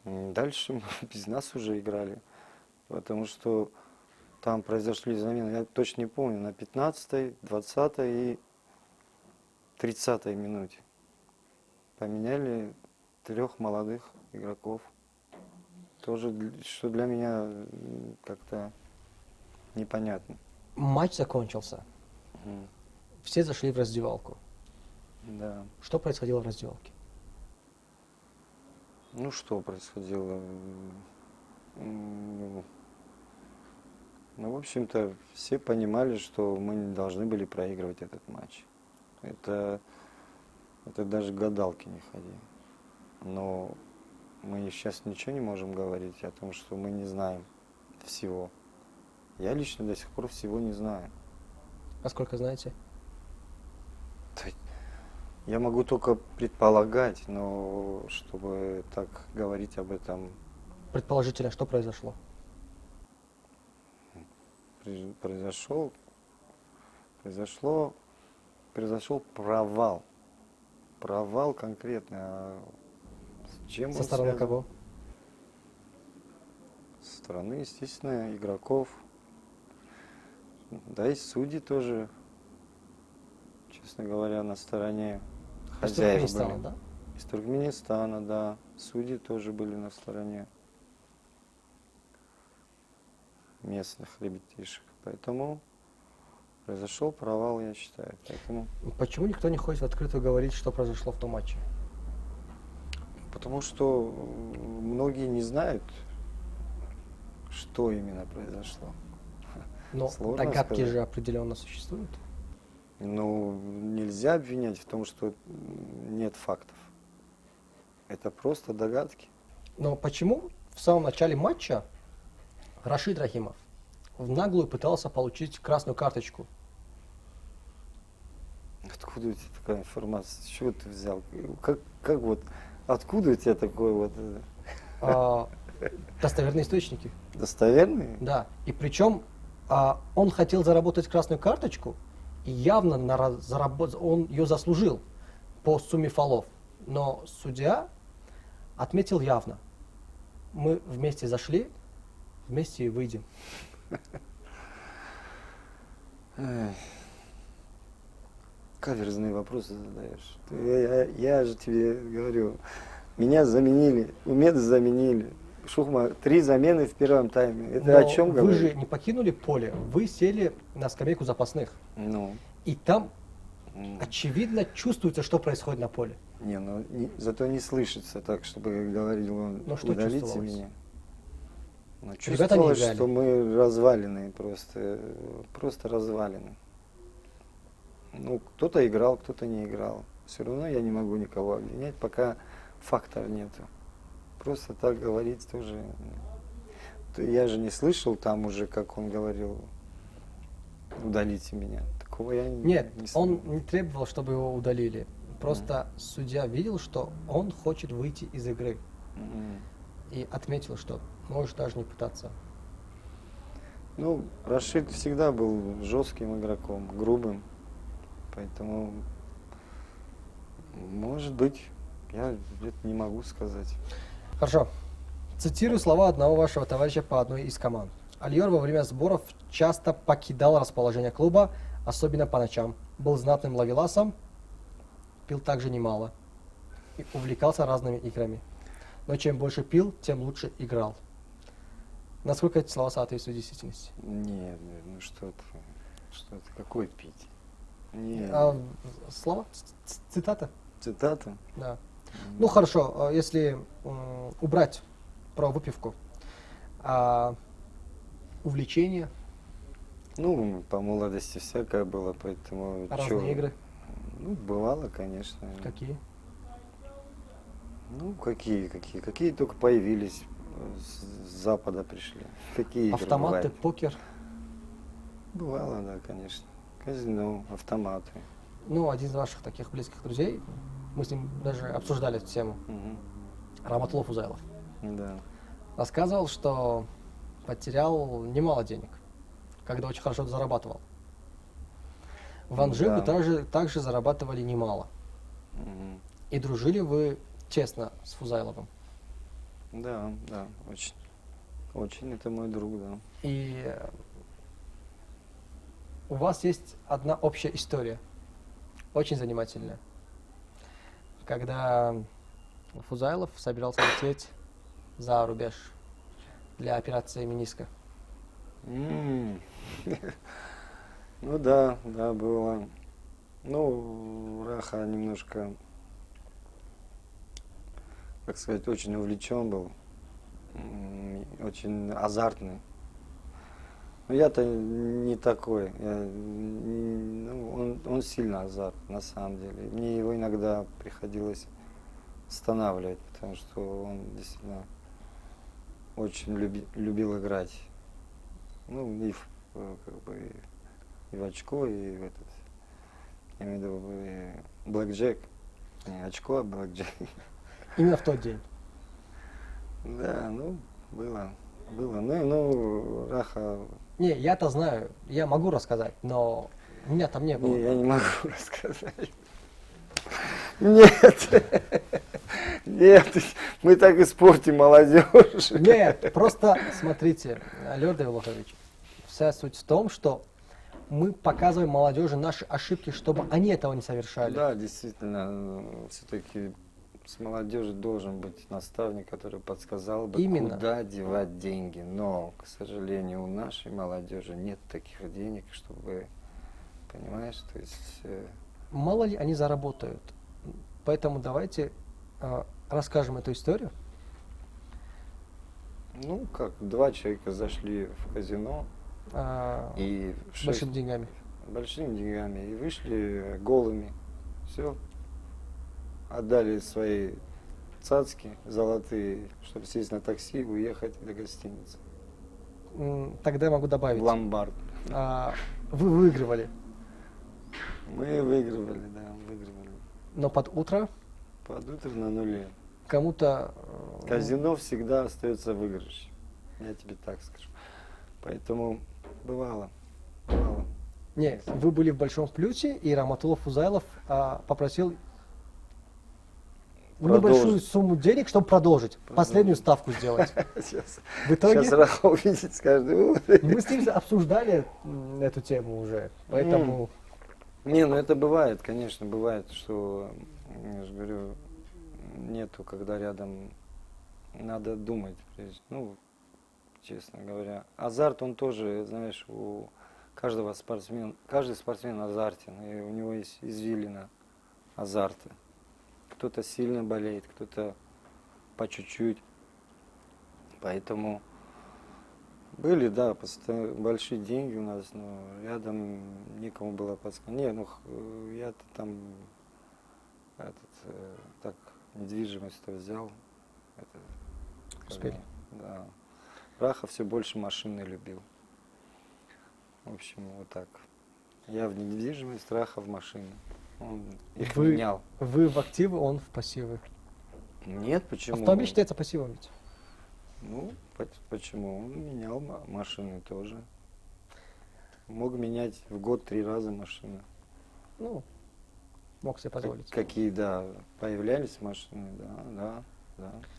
Дальше мы без нас уже играли, потому что там произошли замены, я точно не помню, на 15-й, 20-й и 30-й минуте. Поменяли 3 молодых игроков. Тоже, что для меня как-то непонятно. Матч закончился. Все зашли в раздевалку. Да. Что происходило в раздевалке? Ну, что происходило? Ну, в общем-то, все понимали, что мы не должны были проигрывать этот матч. Это даже гадалки не ходи. Но мы сейчас ничего не можем говорить о том, что мы не знаем всего. Я лично до сих пор всего не знаю. А сколько знаете? Я могу только предполагать, но чтобы так говорить об этом, Предположительно, что произошло? произошел провал. Провал конкретно. А с чем Со он стороны связан? кого? Со стороны, естественно, игроков. Да и судьи тоже, честно говоря, на стороне Из хозяев Туркменистана, были. да? Из Туркменистана, да. Судьи тоже были на стороне местных ребятишек. Поэтому произошел провал, я считаю. Поэтому, Почему никто не хочет открыто говорить, что произошло в том матче? потому что многие не знают, что именно произошло. Но Сложно догадки сказать. же определенно существуют. Ну, нельзя обвинять в том, что нет фактов. Это просто догадки. Но почему в самом начале матча Рашид Рахимов в наглую пытался получить красную карточку? Откуда у тебя такая информация? С чего ты взял? Как вот, откуда у тебя такой вот Достоверные источники. достоверный? Да. И причем он хотел заработать красную карточку, и явно он ее заслужил по сумме фолов. Но судья отметил явно: мы вместе зашли, вместе и выйдем. каверзные вопросы задаешь. Я же тебе говорю, меня заменили, Умеда заменили. Шухма, 3 замены в первом тайме. Это Но о чем вы говорит? же не покинули поле, вы сели на скамейку запасных. Ну, И там, м, очевидно, чувствуется, что происходит на поле. зато не слышится так, чтобы говорил он, Ну, что удалите чувствовалось? меня. Ну, Ребята не чувствовалось, играли. что мы развалены, просто развалены. Ну, кто-то играл, кто-то не играл. Все равно я не могу никого обвинять, пока фактов нету. Просто так говорить тоже. Я же не слышал там уже, как он говорил, удалите меня. Такого я Нет, не он слышал. не требовал, чтобы его удалили. Просто судья видел, что он хочет выйти из игры. М. И отметил, что можешь даже не пытаться. Ну, Рашид всегда был жестким игроком, грубым. Поэтому, может быть, я это не могу сказать. Хорошо. Цитирую слова одного вашего товарища по одной из команд. Альор во время сборов часто покидал расположение клуба, особенно по ночам. Был знатным ловеласом, пил также немало и увлекался разными играми. Но чем больше пил, тем лучше играл. Насколько эти слова соответствуют действительности? Нет, ну что ты, какой пить? Нет, Слова? Цитата? цитата? Да. Ну хорошо, если убрать про выпивку, увлечения, Ну, по молодости всякое было, поэтому... разные игры, Ну, бывало, конечно. какие? Ну, какие только появились, с запада пришли. Какие игры Автоматы, бывают? покер. Бывало, да, конечно. Казино, автоматы. Ну, один из ваших таких близких друзей, мы с ним даже обсуждали эту тему, Мгм. Раматлов Узайлов, Да. рассказывал, что потерял немало денег, когда очень хорошо зарабатывал. В Анжи вы Да. также зарабатывали немало. Мгм. И дружили вы тесно с Фузайловым. Да, очень. Очень это мой друг, да. И у вас есть одна общая история, очень занимательная. Когда Фузайлов собирался лететь за рубеж для операции Миниска. М. Ну да, было. Ну, Раха немножко, как сказать, очень увлечен был, очень азартный. Но я-то не такой. Он сильно азарт, на самом деле. Мне его иногда приходилось останавливать, потому что он действительно очень любил играть. Ну, как бы и в очко, и в этот, я имею в виду, блэкджек. Не очко, а блэкджек. Именно в тот день. Да, ну, было. Ну, Раха, Не, я-то знаю, я могу рассказать, но меня там не было. не, я не могу рассказать. Нет, нет, мы так испортим молодежь. Нет, просто смотрите, Альор Давилохович, вся суть в том, что мы показываем молодежи наши ошибки, чтобы они этого не совершали. Да, действительно, все-таки с молодежью должен быть наставник, который подсказал бы, Именно. куда девать деньги. Но, к сожалению, у нашей молодежи нет таких денег, чтобы, понимаешь, то есть... Мало ли они заработают. Поэтому давайте расскажем эту историю. Ну, как, 2 человека зашли в казино и в С большими деньгами. большими деньгами и вышли голыми. Все. Отдали свои цацки золотые, чтобы сесть на такси и уехать до гостиницы. Тогда я могу добавить. В ломбард. Вы выигрывали, Мы выигрывали, да, выигрывали. но под утро Под утро на нуле. кому-то... Казино всегда остается выигрыш. Я тебе так скажу. Поэтому бывало. Нет, вы были в большом плюсе, и Раматуллов Фузайлов попросил небольшую сумму денег, чтобы продолжить, последнюю ставку сделать. Сейчас В итоге Раха увидит, скажет, мы с ним обсуждали эту тему уже, поэтому Не, ну это бывает, конечно, бывает, что, я же говорю, нету, когда рядом надо думать, прежде, ну, честно говоря. Азарт, он тоже, знаешь, у каждого спортсмена, каждый спортсмен азартен, и у него есть извилина азарта. Кто-то сильно болеет, кто-то по чуть-чуть. Поэтому были, да, большие деньги у нас, но рядом некому было подсказать. Не, ну я-то там так недвижимость-то взял. Это, Успели. да. Раха все больше машины любил. В общем, вот так. Я в недвижимость, Раха в машины. Он их менял. Вы в активы, он в пассивы. Нет, почему? Автомобиль считается пассивом ведь. Ну, почему? Он менял машины тоже. Мог менять в год 3 раза машины. Ну, мог себе позволить. Какие, да, появлялись машины, да.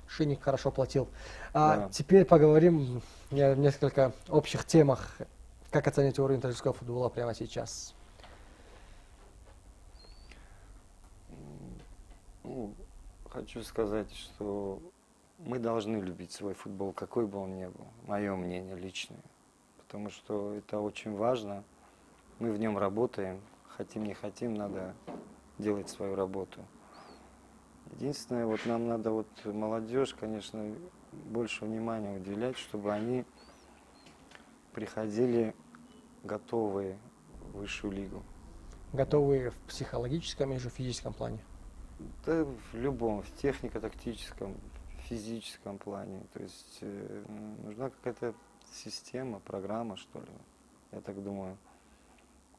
Шинник хорошо платил. Да. Теперь поговорим в несколько общих темах. Как оценить уровень таджикского футбола прямо сейчас? Ну, хочу сказать, что мы должны любить свой футбол, какой бы он ни был. Мое мнение личное. Потому что это очень важно. Мы в нем работаем. Хотим, не хотим, надо делать свою работу. Единственное, вот нам надо вот молодежь, конечно, больше внимания уделять, чтобы они приходили готовые в высшую лигу. Готовы в психологическом и же в физическом плане? Да, в любом, в технико-тактическом, физическом плане. То есть нужна какая-то система, программа, что ли, я так думаю.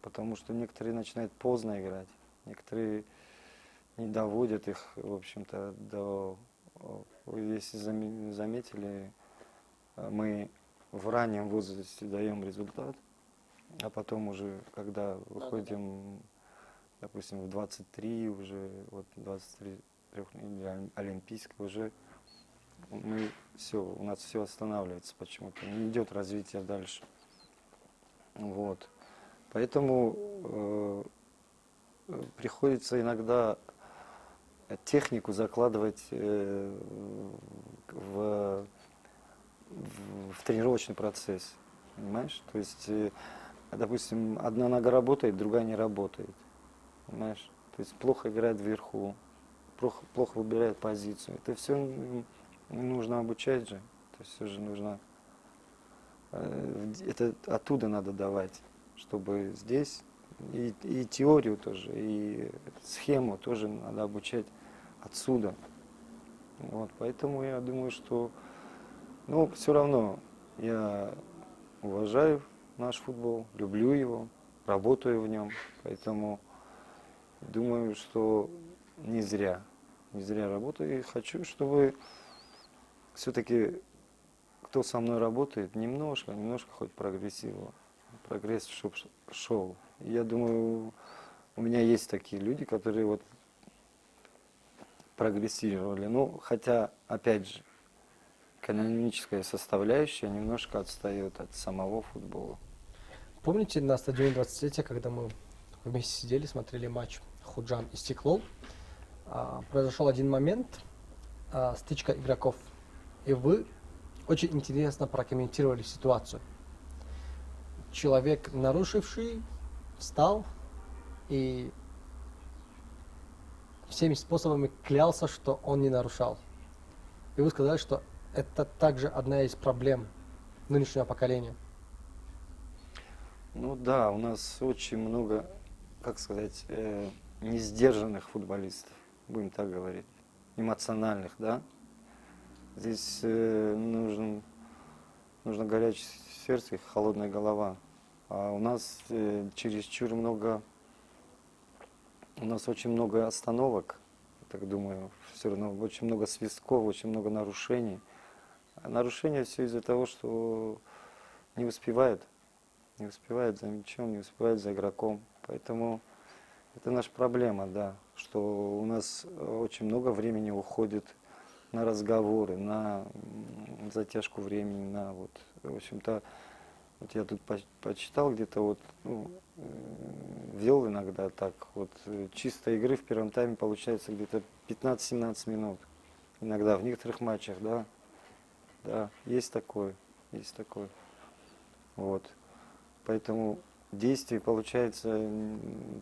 Потому что некоторые начинают поздно играть, некоторые не доводят их, в общем-то, до... Если заметили, мы в раннем возрасте даем результат, а потом уже, когда выходим, допустим, в 23, уже вот 23 олимпийской, уже мы все, у нас все останавливается почему-то, не идет развитие дальше. Вот. Поэтому приходится иногда технику закладывать в тренировочный процесс, понимаешь? То есть, допустим, одна нога работает, другая не работает, понимаешь? То есть плохо играет вверху, плохо выбирает позицию. Это все нужно обучать же, это все же нужно, это оттуда надо давать, чтобы здесь и теорию тоже, и схему тоже надо обучать отсюда. Вот, поэтому я думаю, что, ну, все равно я уважаю наш футбол, люблю его, работаю в нем, поэтому думаю, что не зря работаю и хочу, чтобы все-таки кто со мной работает, немножко хоть прогресс чтобы шел. Я думаю, у меня есть такие люди, которые вот прогрессировали. Ну, хотя, опять же, экономическая составляющая немножко отстает от самого футбола. Помните на стадионе 20-летия, когда мы вместе сидели, смотрели матч Худжан и Стеклол, произошел один момент, стычка игроков, и вы очень интересно прокомментировали ситуацию. Человек, нарушивший, встал и всеми способами клялся, что он не нарушал. И вы сказали, что это также одна из проблем нынешнего поколения. Ну да, у нас очень много, как сказать, несдержанных футболистов, будем так говорить, эмоциональных, да. Здесь нужно горячее сердце и холодная голова. А у нас чересчур много, у нас очень много остановок, я так думаю, все равно очень много свистков, очень много нарушений. А нарушения все из-за того, что не успевают за мячом, не успевают за игроком. Поэтому это наша проблема, да, что у нас очень много времени уходит на разговоры, на затяжку времени, на вот, в общем-то, Вот я тут почитал где-то вот, ну, вел иногда так, вот чисто игры в первом тайме получается где-то 15-17 минут. Иногда в некоторых матчах, да. Да, есть такое, есть такое. Вот. Поэтому действий получается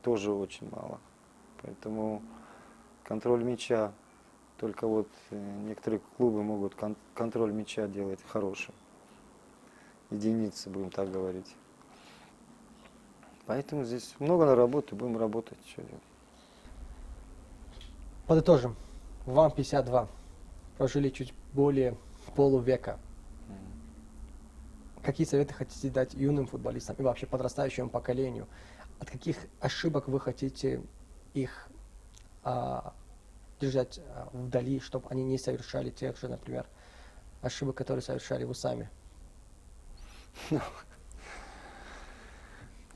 тоже очень мало. Поэтому контроль мяча, только вот некоторые клубы могут контроль мяча делать хорошим. Единицы, будем так говорить. Поэтому здесь много работы, будем работать. Что делать. Подытожим. Вам 52. Прожили чуть более полувека. Какие советы хотите дать юным футболистам и вообще подрастающему поколению? От каких ошибок вы хотите их держать вдали, чтобы они не совершали тех же, например, ошибок, которые совершали вы сами?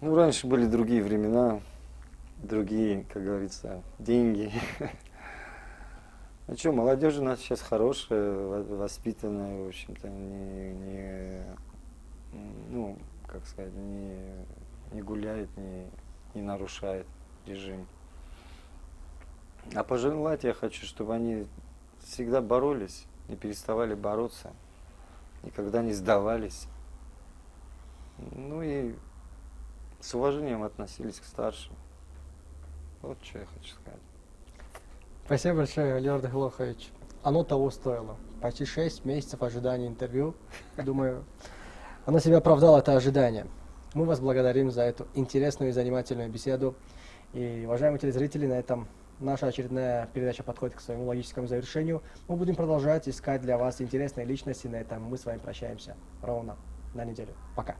Ну, раньше были другие времена, другие, как говорится, деньги. Ну что, молодежь у нас сейчас хорошая, воспитанная, в общем-то, ну, как сказать, не гуляет, не нарушает режим. А пожелать я хочу, чтобы они всегда боролись, не переставали бороться, никогда не сдавались. Ну и с уважением относились к старшим. Вот что я хочу сказать. Спасибо большое, Леонид Глохович. Оно того стоило. Почти 6 месяцев ожидания интервью. Думаю, оно себя оправдало, это ожидание. Мы вас благодарим за эту интересную и занимательную беседу. И, уважаемые телезрители, на этом наша очередная передача подходит к своему логическому завершению. Мы будем продолжать искать для вас интересные личности. На этом мы с вами прощаемся ровно на неделю. Пока.